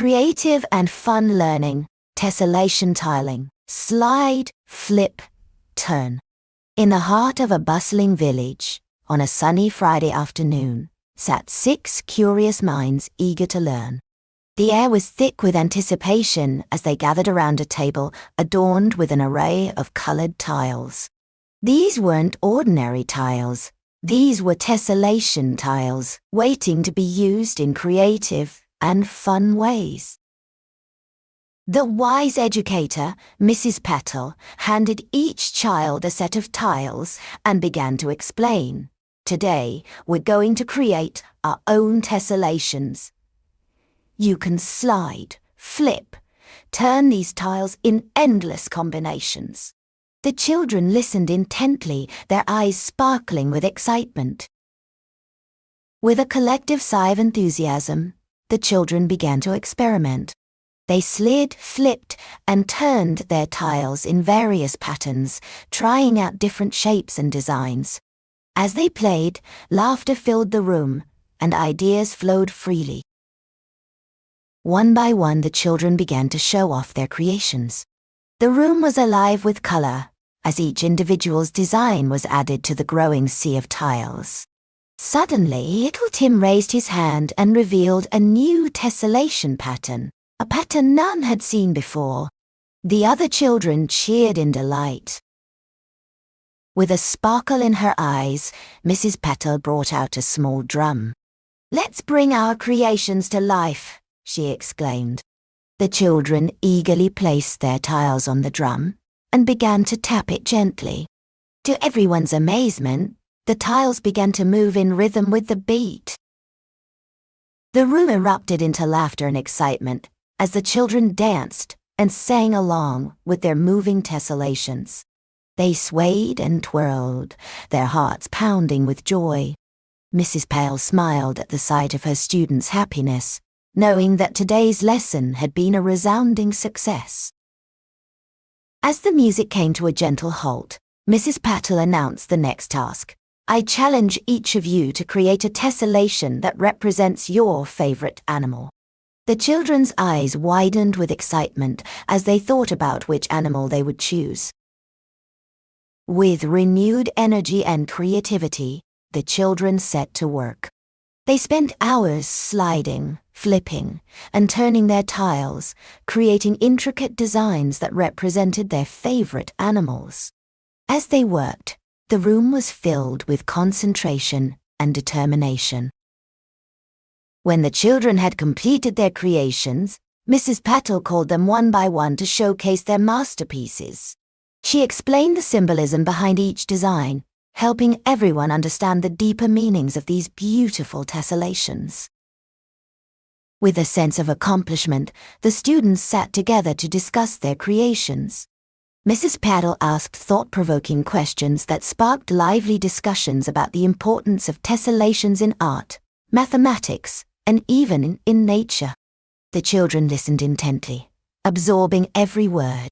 Creative and fun learning, tessellation tiling, slide, flip, turn. In the heart of a bustling village, on a sunny Friday afternoon, sat 6 curious minds eager to learn. The air was thick with anticipation as they gathered around a table adorned with an array of colored tiles. These weren't ordinary tiles. These were tessellation tiles, waiting to be used in creative and fun ways. The wise educator, Mrs. Patel, handed each child a set of tiles and began to explain. Today, we're going to create our own tessellations. You can slide, flip, turn these tiles in endless combinations. The children listened intently, their eyes sparkling with excitement. With a collective sigh of enthusiasm, the children began to experiment. They slid, flipped, and turned their tiles in various patterns, trying out different shapes and designs. As they played, laughter filled the room, and ideas flowed freely. One by one, the children began to show off their creations. The room was alive with color, as each individual's design was added to the growing sea of tiles. Suddenly, little Tim raised his hand and revealed a new tessellation pattern, a pattern none had seen before. The other children cheered in delight. With a sparkle in her eyes, Mrs. Patel brought out a small drum. "Let's bring our creations to life," she exclaimed. The children eagerly placed their tiles on the drum and began to tap it gently. To everyone's amazement, the tiles began to move in rhythm with the beat. The room erupted into laughter and excitement as the children danced and sang along with their moving tessellations. They swayed and twirled, their hearts pounding with joy. Mrs. Patel smiled at the sight of her students' happiness, knowing that today's lesson had been a resounding success. As the music came to a gentle halt, Mrs. Patel announced the next task. "I challenge each of you to create a tessellation that represents your favorite animal." The children's eyes widened with excitement as they thought about which animal they would choose. With renewed energy and creativity, the children set to work. They spent hours sliding, flipping, and turning their tiles, creating intricate designs that represented their favorite animals. As they worked, the room was filled with concentration and determination. When the children had completed their creations, Mrs. Patel called them one by one to showcase their masterpieces. She explained the symbolism behind each design, helping everyone understand the deeper meanings of these beautiful tessellations. With a sense of accomplishment, the students sat together to discuss their creations. Mrs. Patel asked thought-provoking questions that sparked lively discussions about the importance of tessellations in art, mathematics, and even in nature. The children listened intently, absorbing every word.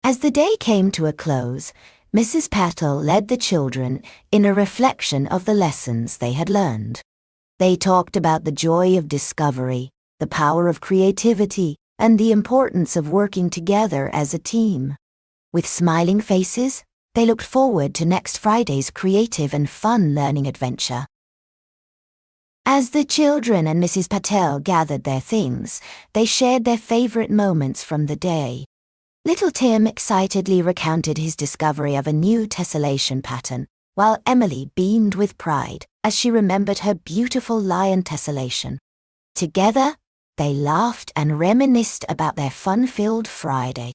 As the day came to a close, Mrs. Patel led the children in a reflection of the lessons they had learned. They talked about the joy of discovery, the power of creativity, and the importance of working together as a team. With smiling faces, they looked forward to next Friday's creative and fun learning adventure. As the children and Mrs. Patel gathered their things, they shared their favorite moments from the day. Little Tim excitedly recounted his discovery of a new tessellation pattern, while Emily beamed with pride as she remembered her beautiful lion tessellation. Together, they laughed and reminisced about their fun-filled Friday.